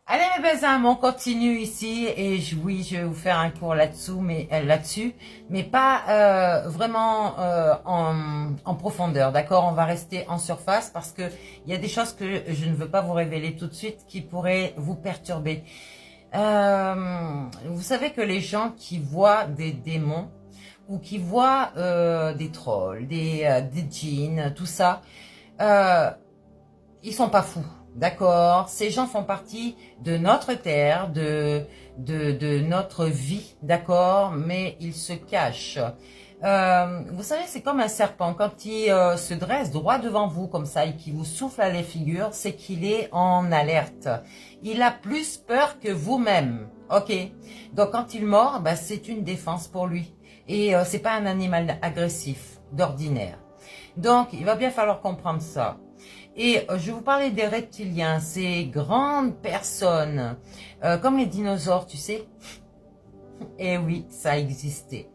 Allez mes belles âmes, on continue ici et oui, je vais vous faire un cours là-dessus, mais pas vraiment en profondeur, d'accord? On va rester en surface parce que il y a des choses que je ne veux pas vous révéler tout de suite qui pourraient vous perturber. Vous savez que les gens qui voient des démons ou qui voient des trolls, des djinns, tout ça, euh, ils sont pas fous, d'accord? Ces gens font partie de notre terre, de notre vie, d'accord? Mais ils se cachent. Vous savez, c'est comme un serpent. Quand il se dresse droit devant vous comme ça et qu'il vous souffle à la figure, c'est qu'il est en alerte. Il a plus peur que vous-même, ok? Donc quand il mord, bah, c'est une défense pour lui. Et c'est pas un animal agressif, d'ordinaire. Donc il va bien falloir comprendre ça. Et je vais vous parler des reptiliens, ces grandes personnes, comme les dinosaures, tu sais. Eh oui, ça existait.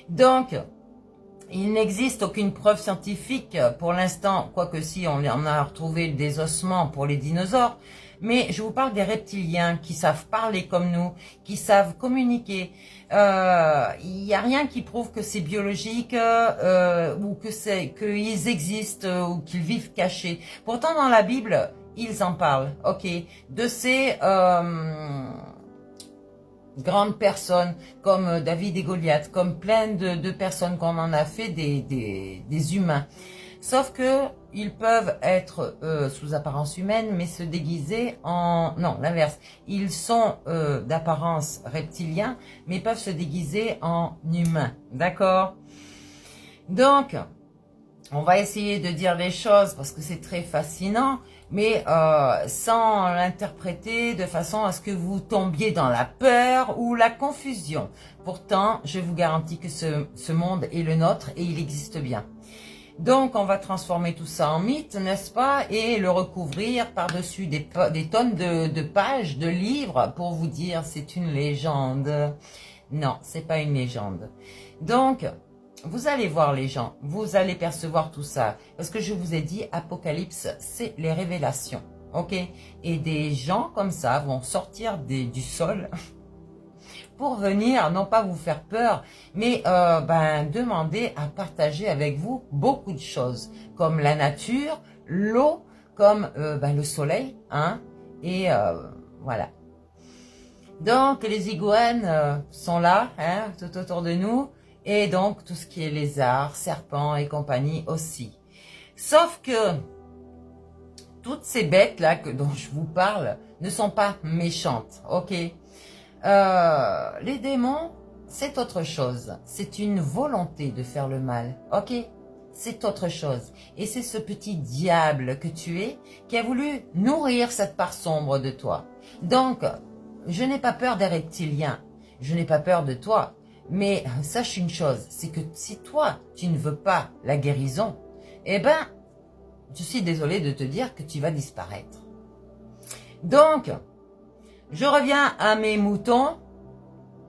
Donc, il n'existe aucune preuve scientifique pour l'instant, quoique si on a retrouvé des ossements pour les dinosaures, mais je vous parle des reptiliens qui savent parler comme nous, qui savent communiquer. Il n'y a rien qui prouve que c'est biologique ou qu'ils existent ou qu'ils vivent cachés. Pourtant, dans la Bible, ils en parlent, ok, de ces grandes personnes comme David et Goliath, comme plein de personnes qu'on en a fait des humains. Sauf que ils peuvent être sous apparence humaine, mais se déguiser en... Non, l'inverse. Ils sont d'apparence reptilien, mais peuvent se déguiser en humain. D'accord? Donc, on va essayer de dire les choses parce que c'est très fascinant, mais sans l'interpréter de façon à ce que vous tombiez dans la peur ou la confusion. Pourtant, je vous garantis que ce monde est le nôtre et il existe bien. Donc, on va transformer tout ça en mythe, n'est-ce pas, et le recouvrir par-dessus des tonnes de pages, de livres, pour vous dire c'est une légende. Non, c'est pas une légende. Donc, vous allez voir les gens, vous allez percevoir tout ça. Parce que je vous ai dit, Apocalypse, c'est les révélations. Ok? Et des gens comme ça vont sortir du sol pour venir, non pas vous faire peur, mais demander à partager avec vous beaucoup de choses. Comme la nature, l'eau, comme le soleil, hein? Et voilà. Donc les iguanes sont là, hein, tout autour de nous. Et donc, tout ce qui est lézards, serpents et compagnie aussi. Sauf que, toutes ces bêtes-là dont je vous parle ne sont pas méchantes, ok? Les démons, c'est autre chose. C'est une volonté de faire le mal, ok? C'est autre chose. Et c'est ce petit diable que tu es qui a voulu nourrir cette part sombre de toi. Donc, je n'ai pas peur des reptiliens. Je n'ai pas peur de toi. Mais sache une chose, c'est que si toi, tu ne veux pas la guérison, eh ben, je suis désolée de te dire que tu vas disparaître. Donc, je reviens à mes moutons.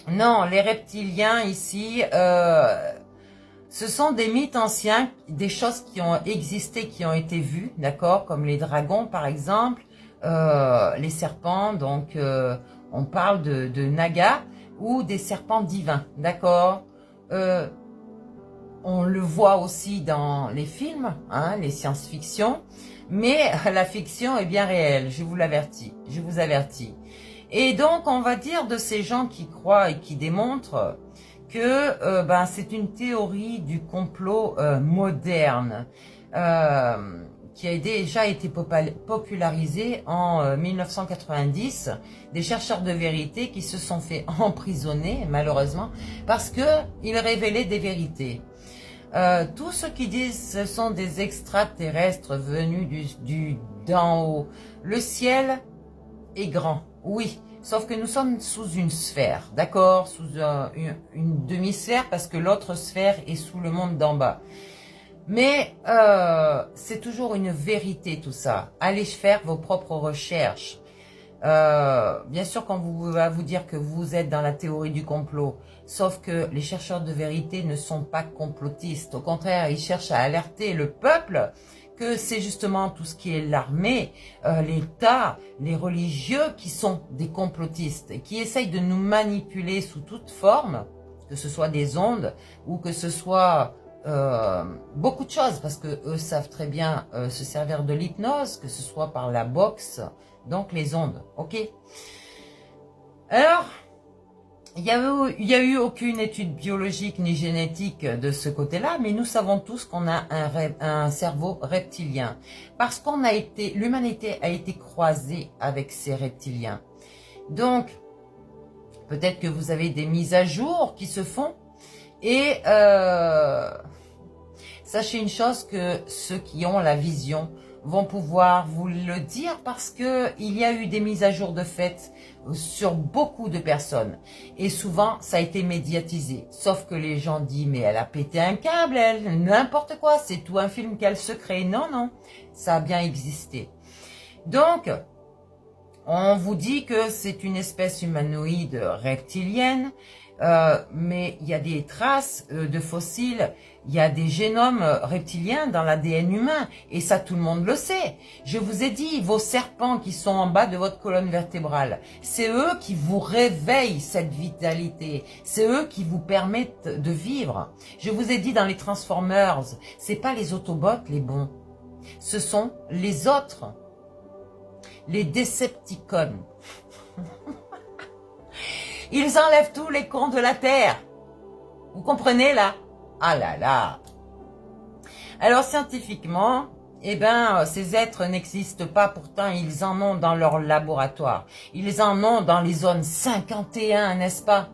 Non, les reptiliens ici, ce sont des mythes anciens, des choses qui ont existé, qui ont été vues, d'accord, comme les dragons par exemple, les serpents, donc on parle de Naga, ou des serpents divins, d'accord? On le voit aussi dans les films, hein, les science-fiction, mais la fiction est bien réelle, je vous l'avertis, je vous avertis. Et donc, on va dire de ces gens qui croient et qui démontrent que c'est une théorie du complot moderne qui a déjà été popularisée en 1990. Des chercheurs de vérité qui se sont fait emprisonner, malheureusement, parce qu'ils révélaient des vérités. Tous ceux qui disent ce sont des extraterrestres venus d'en haut. Le ciel est grand, oui, sauf que nous sommes sous une sphère, d'accord, sous une demi-sphère parce que l'autre sphère est sous le monde d'en bas. Mais c'est toujours une vérité tout ça. Allez faire vos propres recherches. Bien sûr qu'on va vous dire que vous êtes dans la théorie du complot, sauf que les chercheurs de vérité ne sont pas complotistes. Au contraire, ils cherchent à alerter le peuple que c'est justement tout ce qui est l'armée, l'État, les religieux qui sont des complotistes et qui essayent de nous manipuler sous toute forme, que ce soit des ondes ou que ce soit beaucoup de choses, parce que eux savent très bien se servir de l'hypnose, que ce soit par la boxe, donc les ondes, ok. Alors, il y a eu aucune étude biologique ni génétique de ce côté-là, mais nous savons tous qu'on a un cerveau reptilien, parce l'humanité a été croisée avec ces reptiliens. Donc, peut-être que vous avez des mises à jour qui se font, et sachez une chose, que ceux qui ont la vision vont pouvoir vous le dire, parce que il y a eu des mises à jour de fait sur beaucoup de personnes. Et souvent, ça a été médiatisé. Sauf que les gens disent, mais elle a pété un câble, elle, n'importe quoi, c'est tout un film qu'elle se crée. Non, non, ça a bien existé. Donc, on vous dit que c'est une espèce humanoïde reptilienne, mais il y a des traces de fossiles, il y a des génomes reptiliens dans l'ADN humain, et ça tout le monde le sait. Je vous ai dit, vos serpents qui sont en bas de votre colonne vertébrale, c'est eux qui vous réveillent cette vitalité, c'est eux qui vous permettent de vivre. Je vous ai dit dans les Transformers, c'est pas les Autobots les bons, ce sont les autres, les Decepticons. Ils enlèvent tous les cons de la Terre. Vous comprenez là? Ah là là. Alors scientifiquement, eh ben, ces êtres n'existent pas, pourtant ils en ont dans leur laboratoire. Ils en ont dans les zones 51, n'est-ce pas?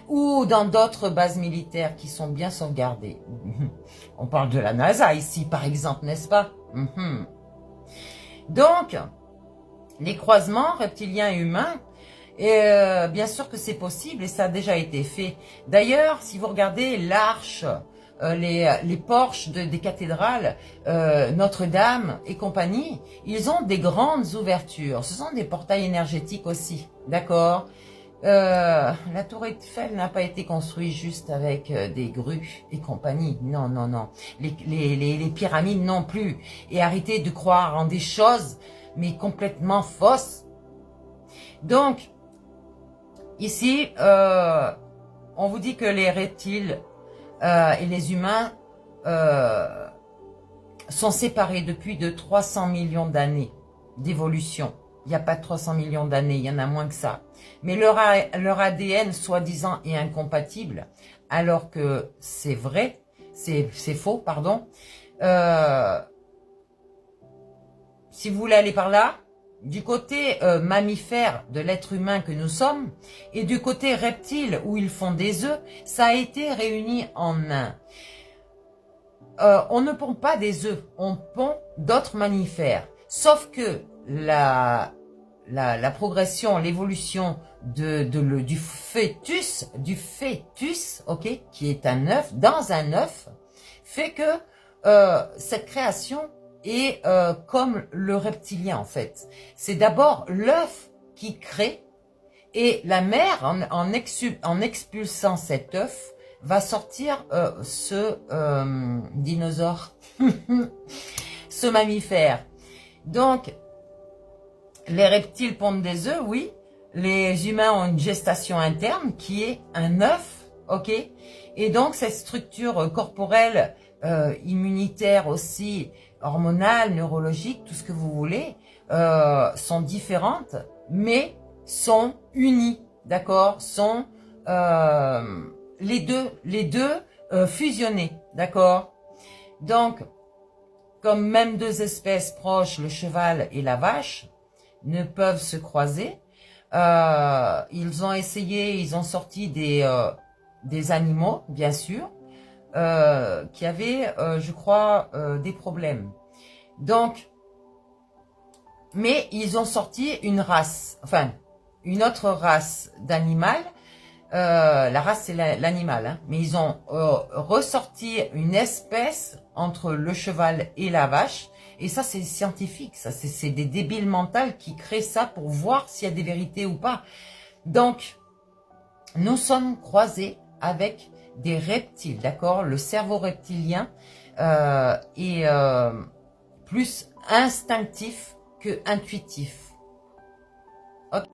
Ou dans d'autres bases militaires qui sont bien sauvegardées. On parle de la NASA ici, par exemple, n'est-ce pas? Donc, les croisements reptiliens et humains, et bien sûr que c'est possible et ça a déjà été fait. D'ailleurs, si vous regardez l'arche, les porches des cathédrales, Notre-Dame et compagnie, ils ont des grandes ouvertures. Ce sont des portails énergétiques aussi, d'accord? La tour Eiffel n'a pas été construite juste avec des grues et compagnie. Non, non, non. Les pyramides non plus. Et arrêtez de croire en des choses, mais complètement fausses. Donc, ici, on vous dit que les reptiles et les humains sont séparés depuis de 300 millions d'années d'évolution. Il n'y a pas de 300 millions d'années, il y en a moins que ça. Mais leur ADN, soi-disant, est incompatible, alors que c'est vrai, c'est faux, pardon. Si vous voulez aller par là, du côté mammifère de l'être humain que nous sommes, et du côté reptile où ils font des œufs, ça a été réuni en un. On ne pond pas des œufs, on pond d'autres mammifères. Sauf que la progression, l'évolution du fœtus, ok, qui est un œuf, dans un œuf, fait que cette création est comme le reptilien en fait. C'est d'abord l'œuf qui crée, et la mère, en expulsant cet œuf, va sortir ce dinosaure, ce mammifère. Donc, les reptiles pondent des œufs, oui. Les humains ont une gestation interne qui est un œuf, ok. Et donc, cette structure corporelle, immunitaire aussi, hormonale, neurologique, tout ce que vous voulez, sont différentes, mais sont unies, d'accord? Sont les deux fusionnés, d'accord? Donc, comme même deux espèces proches, le cheval et la vache, ne peuvent se croiser, ils ont essayé, ils ont sorti des animaux, bien sûr, qui avaient, je crois, des problèmes. Donc, mais ils ont sorti une race, enfin, une autre race d'animal. La race, c'est l'animal, hein, mais ils ont ressorti une espèce entre le cheval et la vache. Et ça, c'est scientifique, ça, c'est des débiles mentaux qui créent ça pour voir s'il y a des vérités ou pas. Donc, nous sommes croisés avec des reptiles, d'accord? Le cerveau reptilien est plus instinctif que intuitif. Ok.